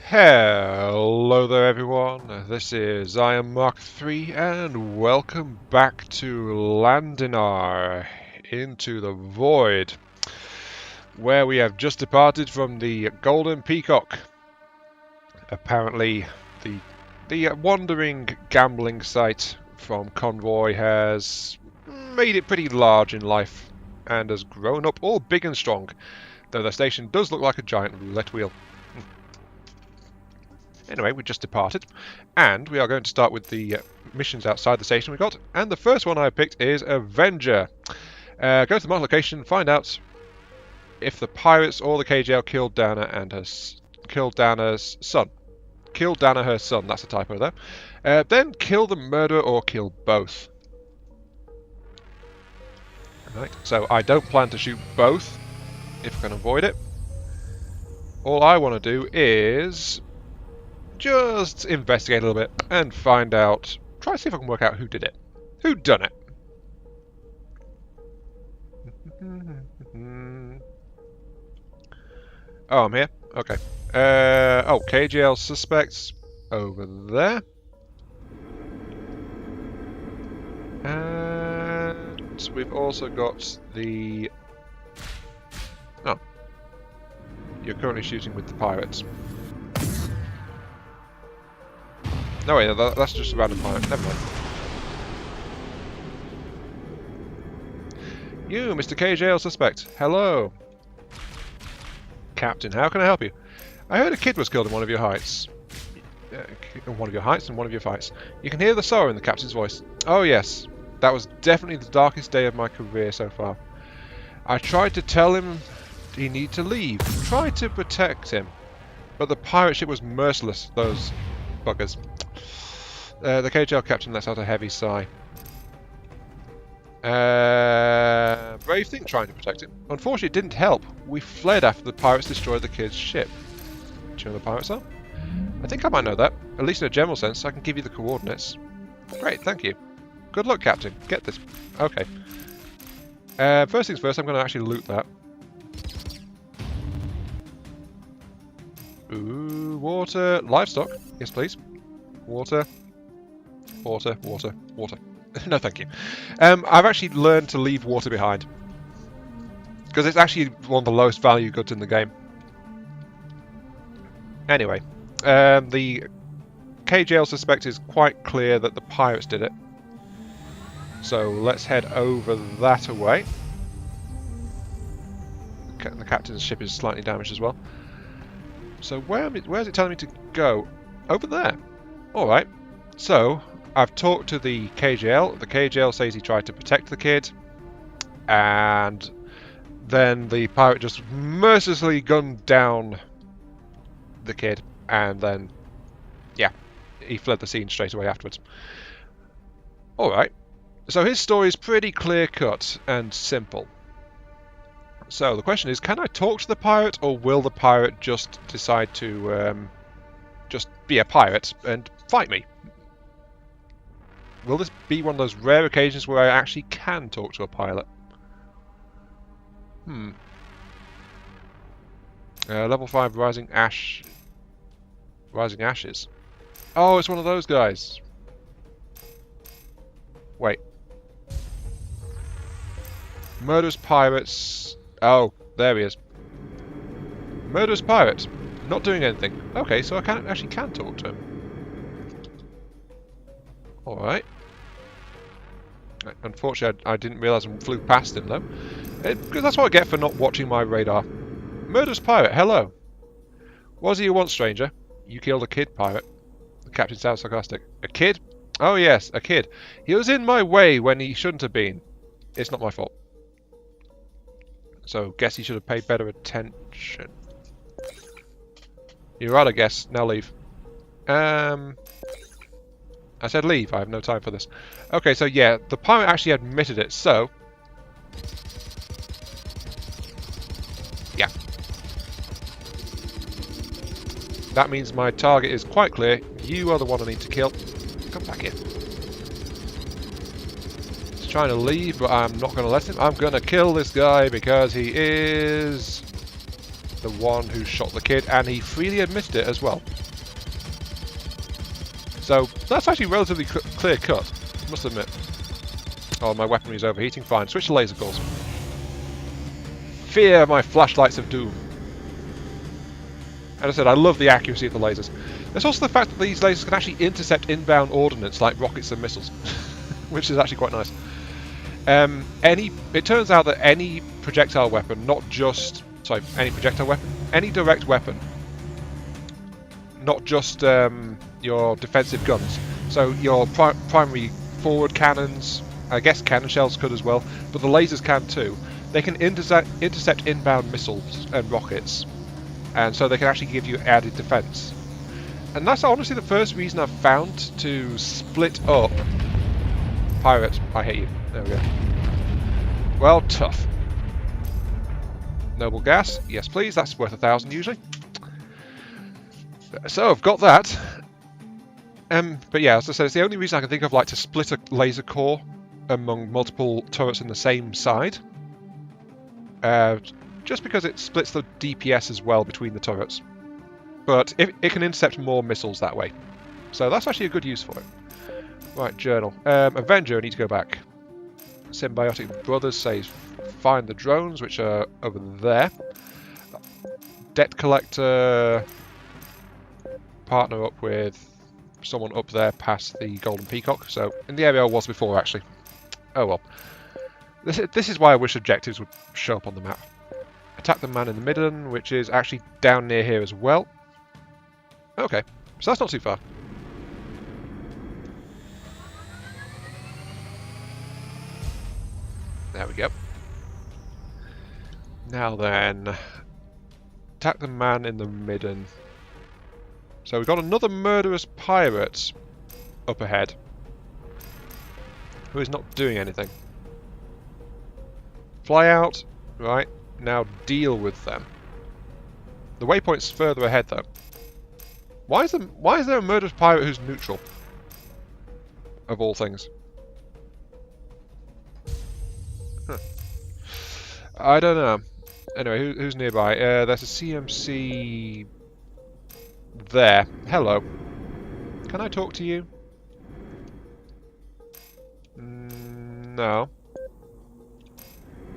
Hello there everyone, this is I am Mark III and welcome back to Landinar, Into the Void, where we have just departed from the Golden Peacock. Apparently the wandering gambling site from Convoy has made it pretty large in life and has grown up all big and strong, though the station does look like a giant roulette wheel. Anyway, we just departed, and we are going to start with the missions outside the station we got. And the first one I picked is Avenger. Go to the marked location, find out if the pirates or the KJL killed Dana and Dana's son. Killed Dana, her son. That's a typo there. Then kill the murderer or kill both. Right. So I don't plan to shoot both if I can avoid it. All I want to do is just investigate a little bit and find out. Try to see if I can work out who did it. Who done it? Oh, I'm here. Okay. Oh, KGL suspects over there. And we've also got the... Oh. You're currently shooting with the pirates. No, wait, that's just a random pirate. Never mind. You, Mr. KJL suspect. Hello. Captain, how can I help you? I heard a kid was killed in one of your heights. One of your heights and one of your fights. You can hear the sorrow in the captain's voice. Oh, yes. That was definitely the darkest day of my career so far. I tried to tell him he needed to leave. Tried to protect him. But the pirate ship was merciless, those buggers. The KJL captain lets out a heavy sigh. Brave thing trying to protect him. Unfortunately, it didn't help. We fled after the pirates destroyed the kid's ship. Do you know who the pirates are? I think I might know that. At least in a general sense, I can give you the coordinates. Great, thank you. Good luck, Captain. Get this. Okay. First things first, I'm going to actually loot that. Ooh, water. Livestock. Yes, please. Water. Water, water, water. No, thank you. I've actually learned to leave water behind. Because it's actually one of the lowest value goods in the game. Anyway, the KJL suspect is quite clear that the pirates did it. So let's head over that way. The captain's ship is slightly damaged as well. So where's it telling me to go? Over there. Alright. So, I've talked to the KJL. The KJL says he tried to protect the kid. And then the pirate just mercilessly gunned down the kid. And then, yeah, he fled the scene straight away afterwards. Alright. So his story is pretty clear-cut and simple. So the question is, can I talk to the pirate, or will the pirate just decide to just be a pirate and fight me? Will this be one of those rare occasions where I actually can talk to a pilot? Level 5 Rising Ashes. Oh, it's one of those guys. Wait. Murderous pirates. Oh, there he is. Murderous pirate. Not doing anything. Okay, so I actually can talk to him. Alright. Unfortunately, I didn't realise I flew past him, though. Because that's what I get for not watching my radar. Murderous pirate, hello. Was he you want, stranger? You killed a kid, pirate. The captain sounds sarcastic. A kid? Oh yes, a kid. He was in my way when he shouldn't have been. It's not my fault. So, guess he should have paid better attention. You're right, I guess. Now leave. I said leave. I have no time for this. Okay, so yeah, the pirate actually admitted it, so... Yeah. That means my target is quite clear. You are the one I need to kill. Come back here. He's trying to leave, but I'm not going to let him. I'm going to kill this guy because he is... the one who shot the kid, and he freely admitted it as well. So that's actually relatively clear cut, I must admit. Oh, my weaponry is overheating. Fine. Switch to laser calls. Fear my flashlights of doom. As I said, I love the accuracy of the lasers. There's also the fact that these lasers can actually intercept inbound ordnance like rockets and missiles, which is actually quite nice. It turns out that any projectile weapon, any direct weapon, not just your defensive guns, so your primary forward cannons, I guess cannon shells could as well, but the lasers can too. They can intercept inbound missiles and rockets, and so they can actually give you added defense. And that's honestly the first reason I've found to split up pirates. I hate you. There we go. Well, tough. Noble gas. Yes, please. That's worth 1,000 usually. So I've got that. But yeah, as I said, it's the only reason I can think of, like, to split a laser core among multiple turrets in the same side. Just because it splits the DPS as well between the turrets. But it can intercept more missiles that way. So that's actually a good use for it. Right, journal. Avenger, I need to go back. Symbiotic Brothers says find the drones, which are over there. Debt Collector, partner up with someone up there past the Golden Peacock. So in the area I was before, actually. Oh well. This is why I wish objectives would show up on the map. Attack the man in the midden, which is actually down near here as well. Okay, so that's not too far. There we go. Now then, attack the man in the midden. So we've got another murderous pirate up ahead, who is not doing anything. Fly out. Right, now deal with them. The waypoint's further ahead though. Why is there a murderous pirate who's neutral? Of all things. Huh. I don't know. Anyway, who's nearby? There's a CMC there. Hello. Can I talk to you? No.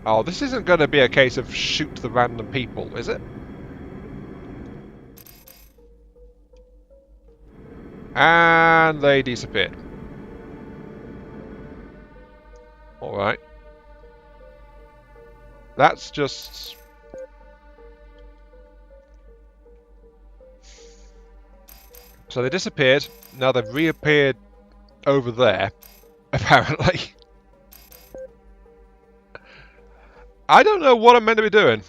Oh, this isn't going to be a case of shoot the random people, is it? And they disappeared. Alright. That's just... So they disappeared, now they've reappeared over there, apparently. I don't know what I'm meant to be doing.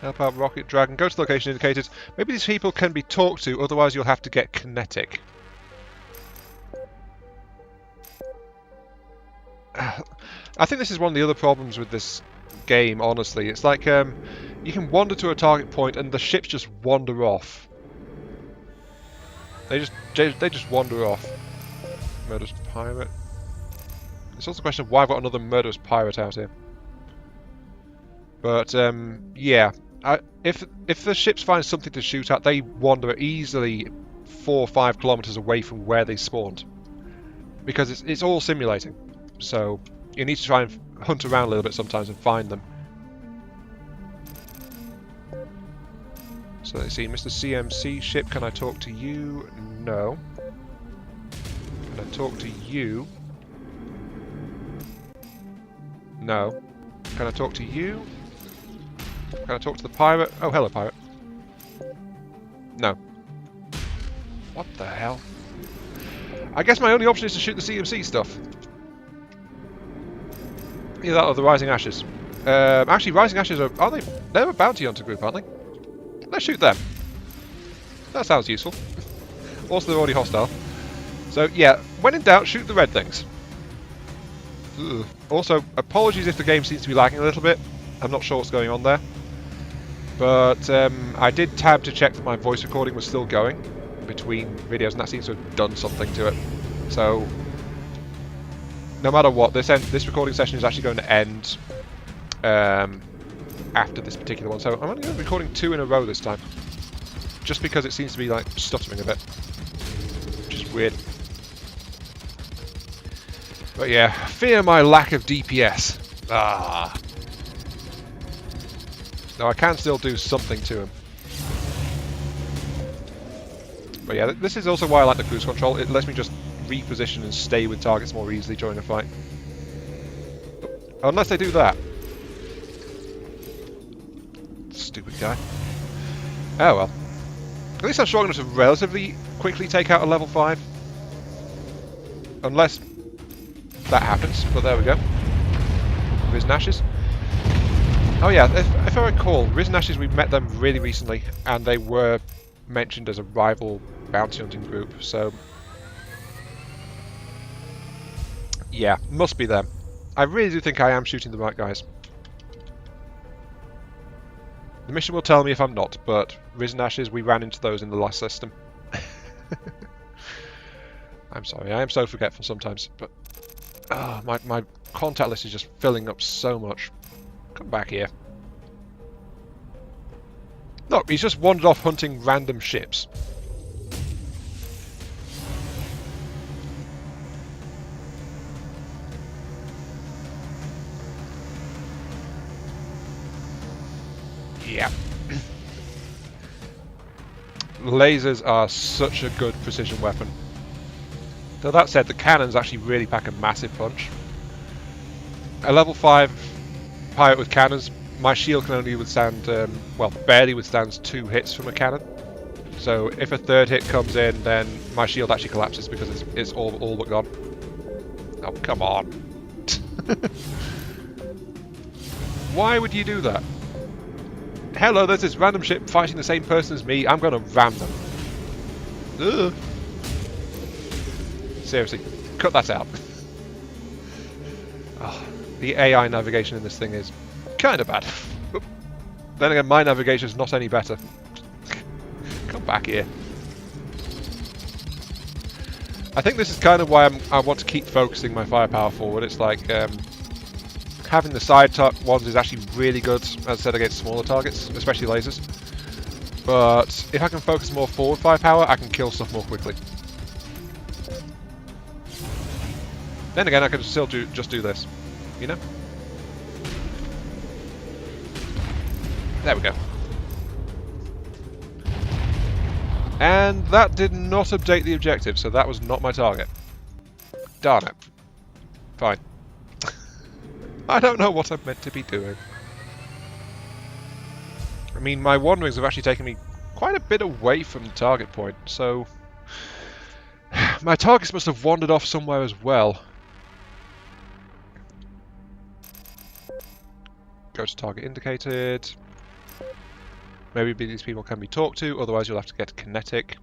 Help out Rocket Dragon. Go to the location indicated. Maybe these people can be talked to, otherwise you'll have to get kinetic. I think this is one of the other problems with this game, honestly. It's like you can wander to a target point and the ships just wander off. They just wander off. Murderous pirate. It's also a question of why I've got another murderous pirate out here. But yeah, if the ships find something to shoot at, they wander easily 4 or 5 kilometers away from where they spawned, because it's all simulating. So you need to try and hunt around a little bit sometimes and find them. So let's see, Mr. CMC ship, can I talk to you? No. Can I talk to you? No. Can I talk to you? Can I talk to the pirate? Oh, hello, pirate. No. What the hell? I guess my only option is to shoot the CMC stuff. Either that or the Rising Ashes. Actually, Rising Ashes are they? They're a bounty hunter group, aren't they? Let's shoot them. That sounds useful. Also, they're already hostile. So, yeah, when in doubt, shoot the red things. Ugh. Also, apologies if the game seems to be lagging a little bit. I'm not sure what's going on there. But I did tab to check that my voice recording was still going between videos, and that seems to have done something to it. So, no matter what, this recording session is actually going to end after this particular one. So I'm only going to be recording 2 in a row this time. Just because it seems to be like stuttering a bit. Which is weird. But yeah, fear my lack of DPS. Ah. No, I can still do something to him. But yeah, this is also why I like the cruise control. It lets me just reposition and stay with targets more easily during a fight. Unless they do that. Stupid guy. Oh well. At least I'm strong enough to relatively quickly take out a level 5. Unless that happens, but there we go. Risen Ashes. Oh yeah, if I recall, Risen Ashes, we met them really recently, and they were mentioned as a rival bounty hunting group, so... yeah, must be them. I really do think I am shooting the right guys. The mission will tell me if I'm not, but Risen Ashes, we ran into those in the last system. I'm sorry, I am so forgetful sometimes, but... oh, my contact list is just filling up so much. Come back here. Look, he's just wandered off hunting random ships. Yeah. Lasers are such a good precision weapon. Though that said, the cannons actually really pack a massive punch. A level 5 pirate with cannons, my shield can only withstand, well, barely withstands 2 hits from a cannon. So if a 3rd hit comes in, then my shield actually collapses because it's all but gone. Oh, come on. Why would you do that? Hello, there's this random ship fighting the same person as me. I'm going to ram them. Ugh. Seriously, cut that out. Oh, the AI navigation in this thing is kind of bad. Then again, my navigation is not any better. Come back here. I think this is kind of why I want to keep focusing my firepower forward. It's like having the side ones is actually really good, as I said, against smaller targets, especially lasers. But if I can focus more forward firepower, I can kill stuff more quickly. Then again, I can still just do this, you know? There we go. And that did not update the objective, so that was not my target. Darn it. Fine. I don't know what I'm meant to be doing. I mean, my wanderings have actually taken me quite a bit away from the target point, so... my targets must have wandered off somewhere as well. Go to target indicated. Maybe these people can be talked to, otherwise you'll have to get kinetic.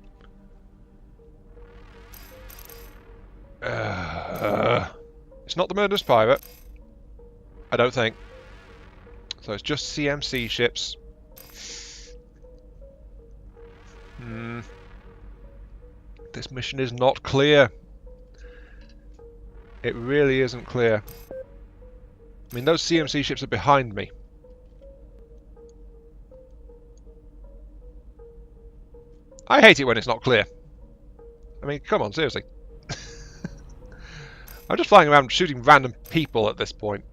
It's not the murderous pirate. I don't think. So it's just CMC ships. This mission is not clear. It really isn't clear. I mean, those CMC ships are behind me. I hate it when it's not clear. I mean, come on, seriously. I'm just flying around shooting random people at this point.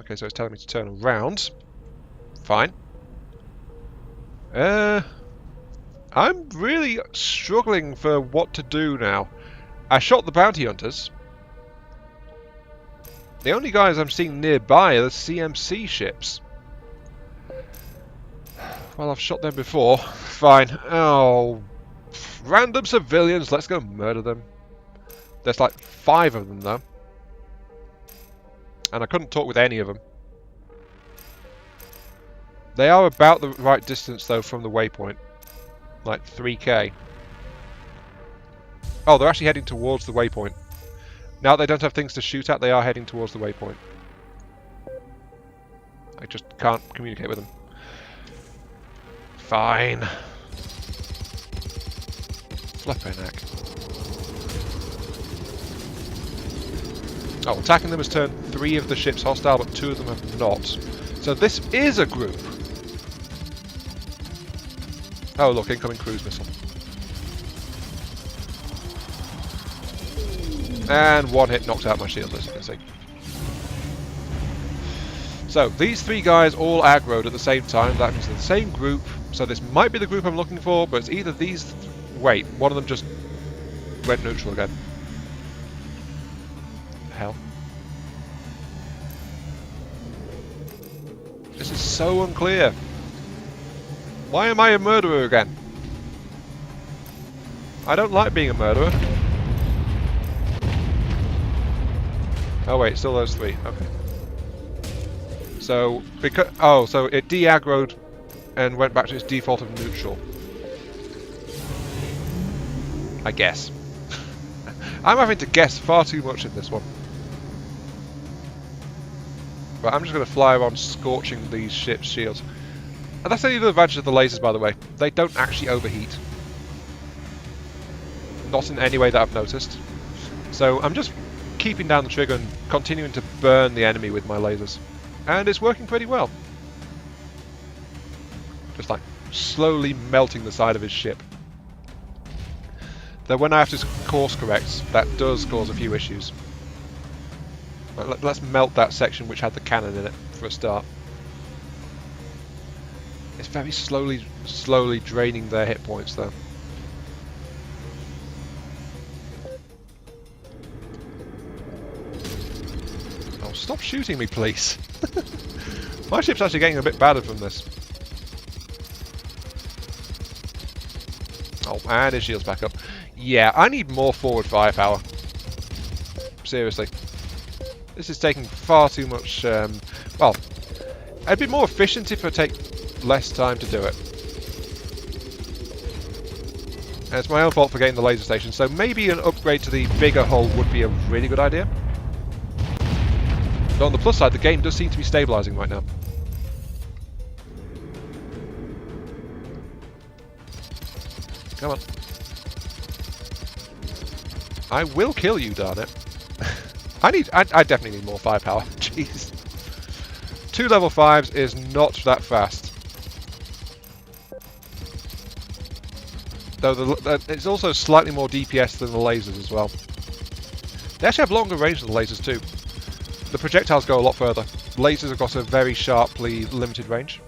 Okay, so it's telling me to turn around. Fine. I'm really struggling for what to do now. I shot the bounty hunters. The only guys I'm seeing nearby are the CMC ships. Well, I've shot them before. Fine. Oh, random civilians. Let's go murder them. There's like 5 of them, though. And I couldn't talk with any of them. They are about the right distance, though, from the waypoint. Like 3k. Oh, they're actually heading towards the waypoint. Now they don't have things to shoot at, they are heading towards the waypoint. I just can't communicate with them. Fine. Flipping heck. Oh, attacking them has turned 3 of the ships hostile, but 2 of them have not. So this is a group. Oh look, incoming cruise missile. And 1 hit knocked out my shield, as you can see. So, these 3 guys all aggroed at the same time. That means they're the same group. So this might be the group I'm looking for, but it's either these... Wait, one of them just went neutral again. Hell. This is so unclear. Why am I a murderer again? I don't like being a murderer. Oh wait, still those 3. Okay. So, because... Oh, so it de-aggroed and went back to its default of neutral. I guess. I'm having to guess far too much in this one. But I'm just going to fly around scorching these ships' shields. And that's the other advantage of the lasers, by the way. They don't actually overheat. Not in any way that I've noticed. So I'm just keeping down the trigger and continuing to burn the enemy with my lasers. And it's working pretty well. Just like slowly melting the side of his ship. Though when I have to course correct, that does cause a few issues. Let's melt that section which had the cannon in it for a start. It's very slowly draining their hit points though. Oh, stop shooting me, please. My ship's actually getting a bit battered from this. Oh, and his shield's back up. Yeah, I need more forward firepower. Seriously. This is taking far too much, well, it'd be more efficient if I take less time to do it. And it's my own fault for getting the laser station, so maybe an upgrade to the bigger hull would be a really good idea. But on the plus side, the game does seem to be stabilising right now. Come on. I will kill you, darn it. I definitely need more firepower. Jeez. 2 level 5s is not that fast. Though it's also slightly more DPS than the lasers as well. They actually have longer range than the lasers too. The projectiles go a lot further. Lasers have got a very sharply limited range.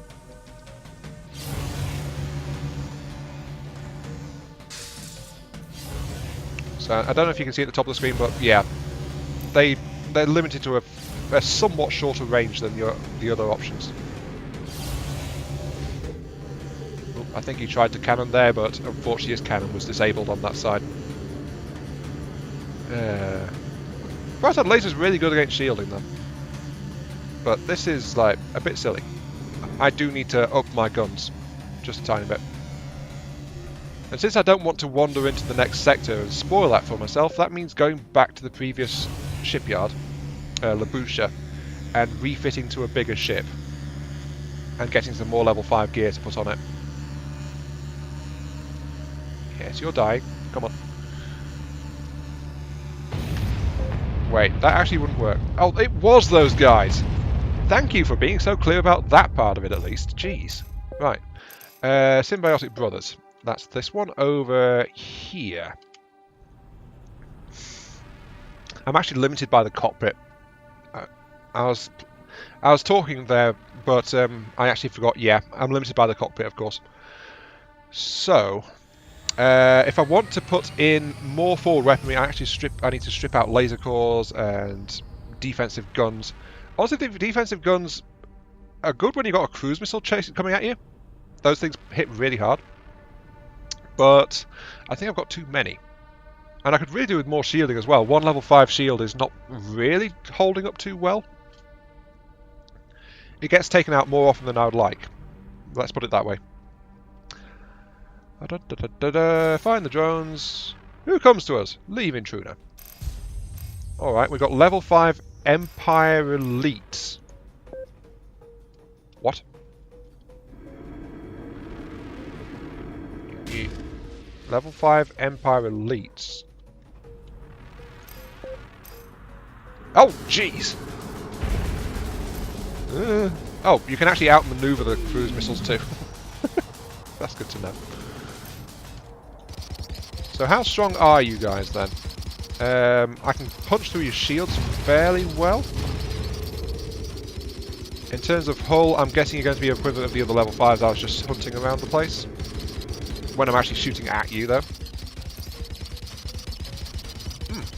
So I don't know if you can see at the top of the screen, but yeah, they're limited to a somewhat shorter range than the other options. Oop, I think he tried to cannon there, but unfortunately his cannon was disabled on that side. Right side laser's really good against shielding though, but this is like a bit silly. I do need to up my guns just a tiny bit. And since I don't want to wander into the next sector and spoil that for myself, that means going back to the previous shipyard, Labusha, and refitting to a bigger ship and getting some more level 5 gear to put on it. Yes, you're dying. Come on. Wait, that actually wouldn't work. Oh, it was those guys! Thank you for being so clear about that part of it at least. Jeez. Right. Symbiotic Brothers. That's this one over here. I'm actually limited by the cockpit. I was talking there, but I actually forgot. Yeah, I'm limited by the cockpit, of course. So, if I want to put in more forward weaponry, I need to strip out laser cores and defensive guns. Honestly, the defensive guns are good when you've got a cruise missile coming at you. Those things hit really hard. But I think I've got too many. And I could really do with more shielding as well. 1 level 5 shield is not really holding up too well. It gets taken out more often than I would like. Let's put it that way. Find the drones. Who comes to us? Leave intruder. Alright, we've got level 5 Empire Elite. What? Level 5 Empire Elites. Oh, jeez! Oh, you can actually outmaneuver the cruise missiles too. That's good to know. So how strong are you guys then? I can punch through your shields fairly well. In terms of hull, I'm guessing you're going to be equivalent of the other level 5s I was just hunting around the place. When I'm actually shooting at you, though.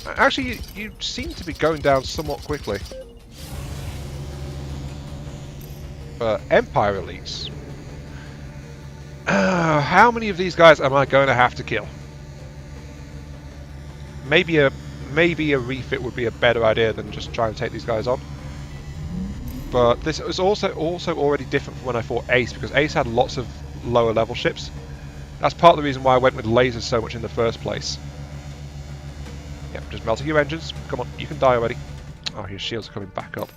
Actually, you seem to be going down somewhat quickly. Empire Elites. How many of these guys am I going to have to kill? Maybe a refit would be a better idea than just trying to take these guys on. But this was also already different from when I fought Ace, because Ace had lots of lower level ships. That's part of the reason why I went with lasers so much in the first place. Yep, just melting your engines. Come on, you can die already. Oh, your shields are coming back up.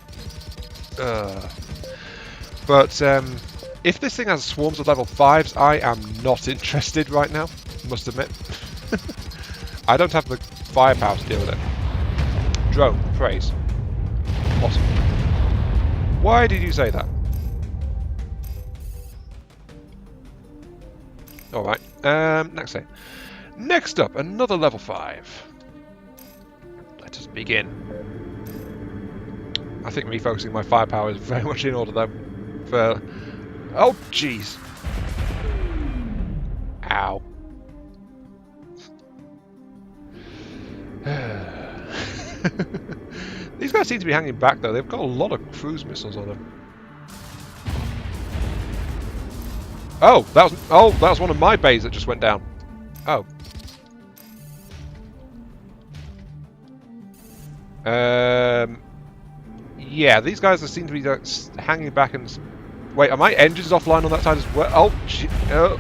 But if this thing has swarms of level 5s, I am not interested right now, must admit. I don't have the firepower to deal with it. Drone, praise. Awesome. Why did you say that? Alright, next thing. Next up, another level 5. Let us begin. I think refocusing my firepower is very much in order though. For... Oh, jeez. Ow. These guys seem to be hanging back though. They've got a lot of cruise missiles on them. Oh, that was one of my bays that just went down. Oh. Yeah, these guys seem to be hanging back and... Wait, are my engines offline on that side as well? Oh, shit. Oh.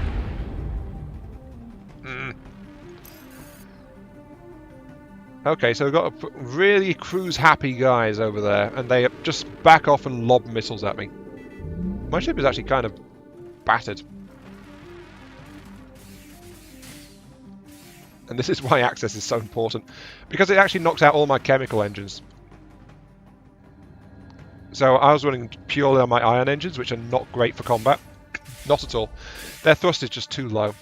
Okay, so we've got really cruise-happy guys over there, and they just back off and lob missiles at me. My ship is actually kind of battered. And this is why access is so important, because it actually knocks out all my chemical engines. So I was running purely on my ion engines, which are not great for combat. Not at all. Their thrust is just too low.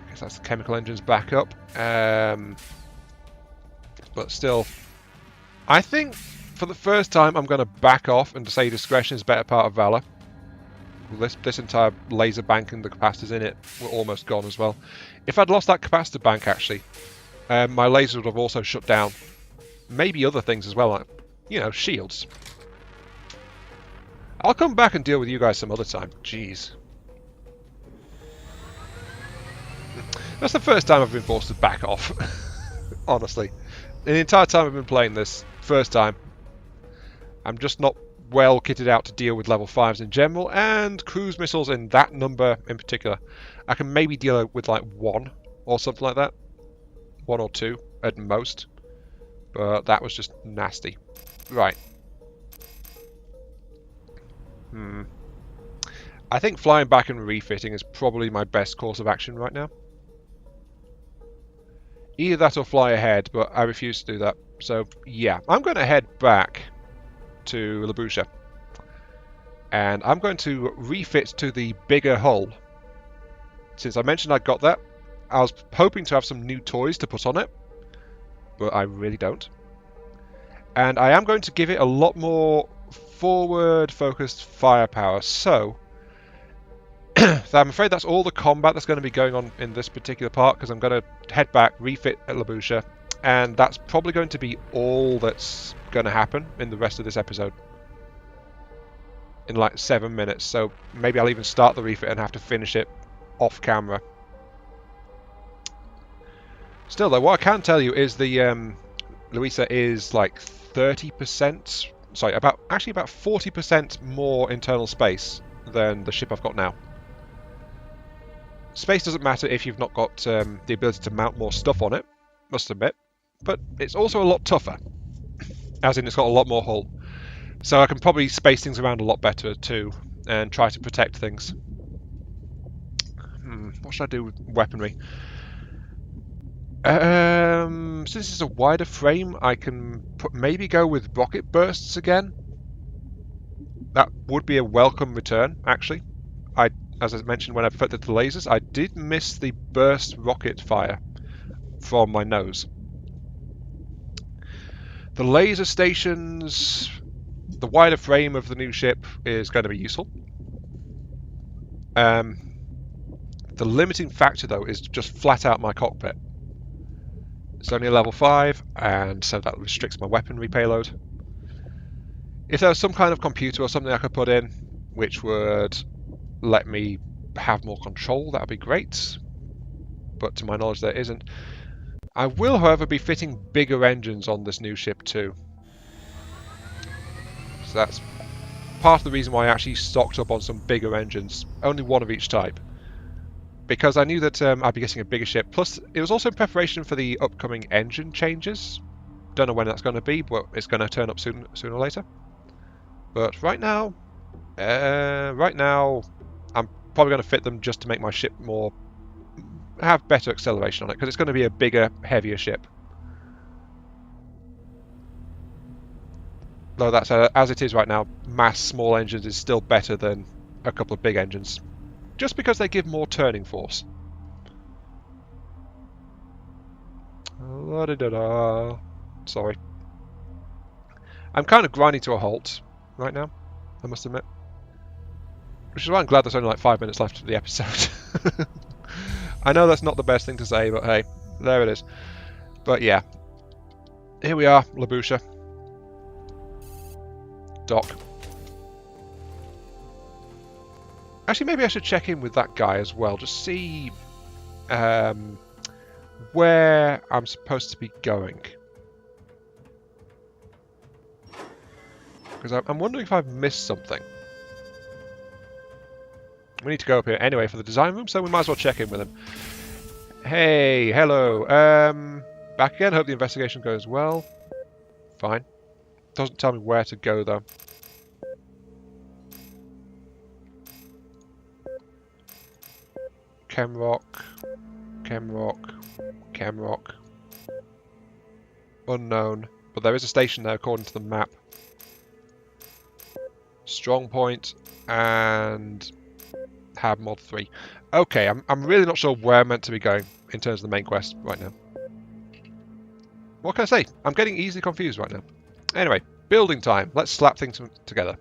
I guess that's the chemical engines back up. But still, I think for the first time I'm going to back off and say discretion is better part of valor. This entire laser bank and the capacitors in it were almost gone as well. If I'd lost that capacitor bank, actually, my lasers would have also shut down. Maybe other things as well, like, you know, shields. I'll come back and deal with you guys some other time. Jeez. That's the first time I've been forced to back off. Honestly. The entire time I've been playing this, first time. I'm just not well kitted out to deal with level 5s in general, and cruise missiles in that number in particular. I can maybe deal with like 1 or something like that. 1 or 2 at most. But that was just nasty. Right. I think flying back and refitting is probably my best course of action right now. Either that or fly ahead, but I refuse to do that. So, yeah. I'm going to head back to Labusha. And I'm going to refit to the bigger hull. Since I mentioned I got that, I was hoping to have some new toys to put on it. But I really don't. And I am going to give it a lot more forward-focused firepower. So, I'm afraid that's all the combat that's going to be going on in this particular part, because I'm going to head back, refit at Labusha, and that's probably going to be all that's going to happen in the rest of this episode. In like 7 minutes, so maybe I'll even start the refit and have to finish it off camera. Still though, what I can tell you is the Louisa is like 30%, sorry, actually about 40% more internal space than the ship I've got now. Space doesn't matter if you've not got the ability to mount more stuff on it, must admit, but it's also a lot tougher, as in it's got a lot more hull. So I can probably space things around a lot better too, and try to protect things. What should I do with weaponry? Since it's a wider frame, I can maybe go with rocket bursts again. That would be a welcome return, actually. As I mentioned when I put the lasers, I did miss the burst rocket fire from my nose. The laser stations, the wider frame of the new ship is going to be useful. The limiting factor, though, is just flat out my cockpit. It's only a level 5, and so that restricts my weaponry payload. If there was some kind of computer or something I could put in, which would let me have more control, that would be great. But to my knowledge, there isn't. I will, however, be fitting bigger engines on this new ship too. So that's part of the reason why I actually stocked up on some bigger engines, only one of each type. Because I knew that I'd be getting a bigger ship. Plus, it was also in preparation for the upcoming engine changes. Don't know when that's going to be, but it's going to turn up sooner or later. But right now, I'm probably going to fit them just to make my ship have better acceleration on it, because it's going to be a bigger, heavier ship. Though that's as it is right now, mass small engines is still better than a couple of big engines. Just because they give more turning force. Sorry. I'm kind of grinding to a halt right now, I must admit. Which is why I'm glad there's only like 5 minutes left of the episode. I know that's not the best thing to say, but hey, there it is. But yeah. Here we are, Labusha. Dock. Actually, maybe I should check in with that guy as well, just see where I'm supposed to be going. Because I'm wondering if I've missed something. We need to go up here anyway for the design room, so we might as well check in with him. Hey, hello. Back again. Hope the investigation goes well. Fine. Doesn't tell me where to go though. Chemrock, Chemrock, Chemrock. Unknown. But there is a station there according to the map. Strong point and Hab Mod 3. Okay, I'm really not sure where I'm meant to be going in terms of the main quest right now. What can I say? I'm getting easily confused right now. Anyway, building time. Let's slap things together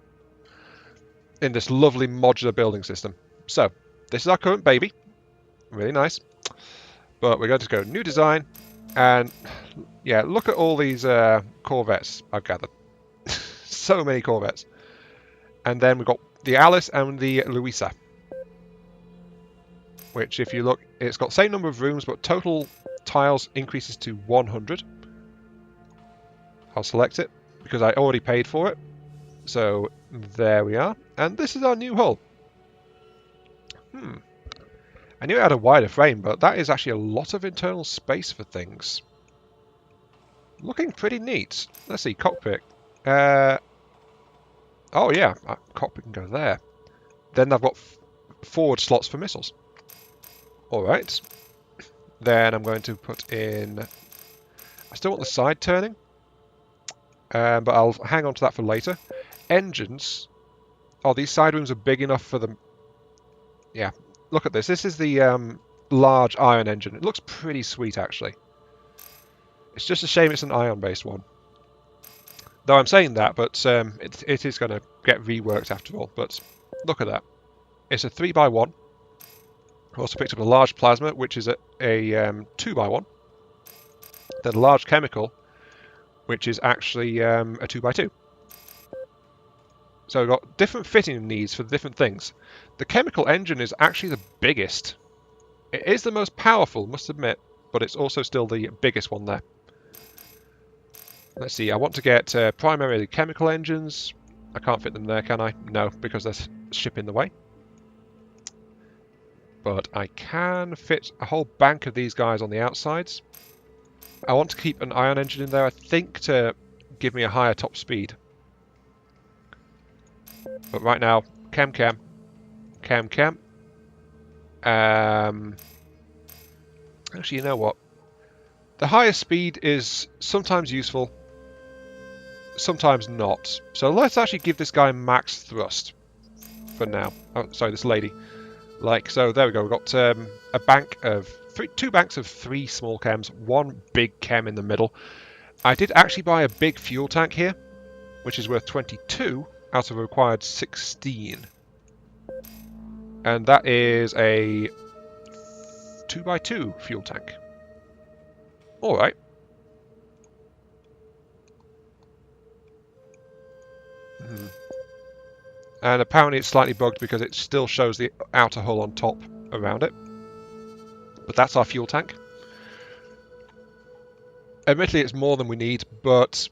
in this lovely modular building system. So, this is our current baby. Really nice. But we're going to go new design. And yeah, look at all these Corvettes I've gathered. So many Corvettes. And then we've got the Alice and the Louisa. Which, if you look, it's got the same number of rooms, but total tiles increases to 100. I'll select it, because I already paid for it. So, there we are. And this is our new hull. I knew it had a wider frame, but that is actually a lot of internal space for things. Looking pretty neat. Let's see, cockpit. Oh yeah, cockpit can go there. Then I've got forward slots for missiles. Alright. Then I'm going to put in... I still want the side turning. But I'll hang on to that for later. Engines. Oh, these side rooms are big enough for them. Yeah. Look at this. This is the large ion engine. It looks pretty sweet, actually. It's just a shame it's an ion-based one. Though I'm saying that, but it is going to get reworked after all. But look at that. It's a 3x1. I also picked up a large plasma, which is a 2x1. Then a large chemical, which is actually a 2x2. So we've got different fitting needs for different things. The chemical engine is actually the biggest. It is the most powerful, must admit, but it's also still the biggest one there. Let's see, I want to get primarily chemical engines. I can't fit them there, can I? No, because there's ship in the way. But I can fit a whole bank of these guys on the outsides. I want to keep an ion engine in there, I think, to give me a higher top speed. But right now, chem, Actually, you know what? The higher speed is sometimes useful, sometimes not. So let's actually give this guy max thrust for now. Oh, sorry, this lady. Like, so there we go. We've got a bank of two banks of 3 small chems, 1 big chem in the middle. I did actually buy a big fuel tank here, which is worth 22 out of a required 16. And that is a 2x2 fuel tank. Alright. And apparently it's slightly bugged because it still shows the outer hull on top around it. But that's our fuel tank. Admittedly, it's more than we need, but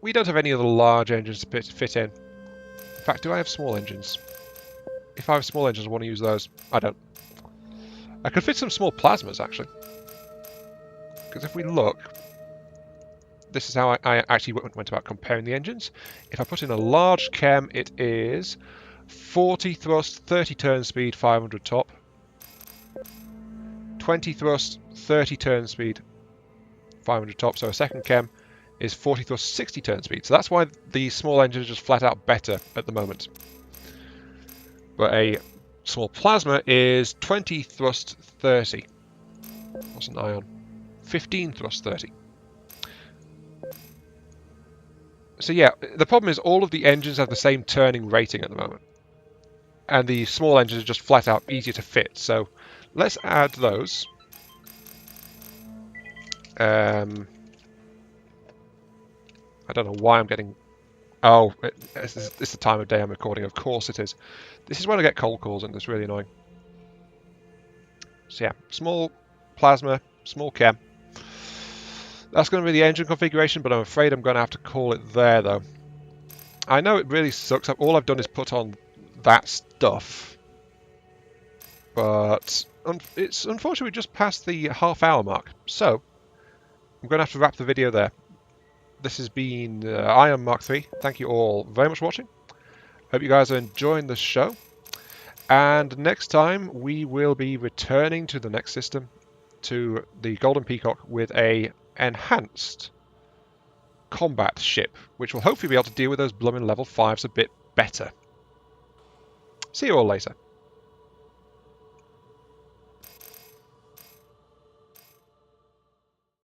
we don't have any other large engines to fit in. In fact, do I have small engines? If I have small engines, I want to use those. I don't. I could fit some small plasmas, actually. Because if we look, this is how I actually went about comparing the engines. If I put in a large chem, it is 40 thrust, 30 turn speed, 500 top. 20 thrust, 30 turn speed, 500 top. So a second chem is 40 thrust, 60 turn speed. So that's why the small engine is just flat out better at the moment. But a small plasma is 20 thrust, 30. What's an ion? 15 thrust, 30. So yeah, the problem is all of the engines have the same turning rating at the moment. And the small engines are just flat out easier to fit. So let's add those. I don't know why I'm getting... Oh, it's the time of day I'm recording. Of course it is. This is when I get cold calls and it's really annoying. So yeah, small plasma, small chem. That's going to be the engine configuration, but I'm afraid I'm going to have to call it there, though. I know it really sucks. All I've done is put on that stuff. But it's unfortunately just past the half-hour mark. So, I'm going to have to wrap the video there. This has been Iron Mark III. Thank you all very much for watching. Hope you guys are enjoying the show. And next time, we will be returning to the next system, to the Golden Peacock, with a enhanced combat ship, which will hopefully be able to deal with those blooming level 5s a bit better. See you all later.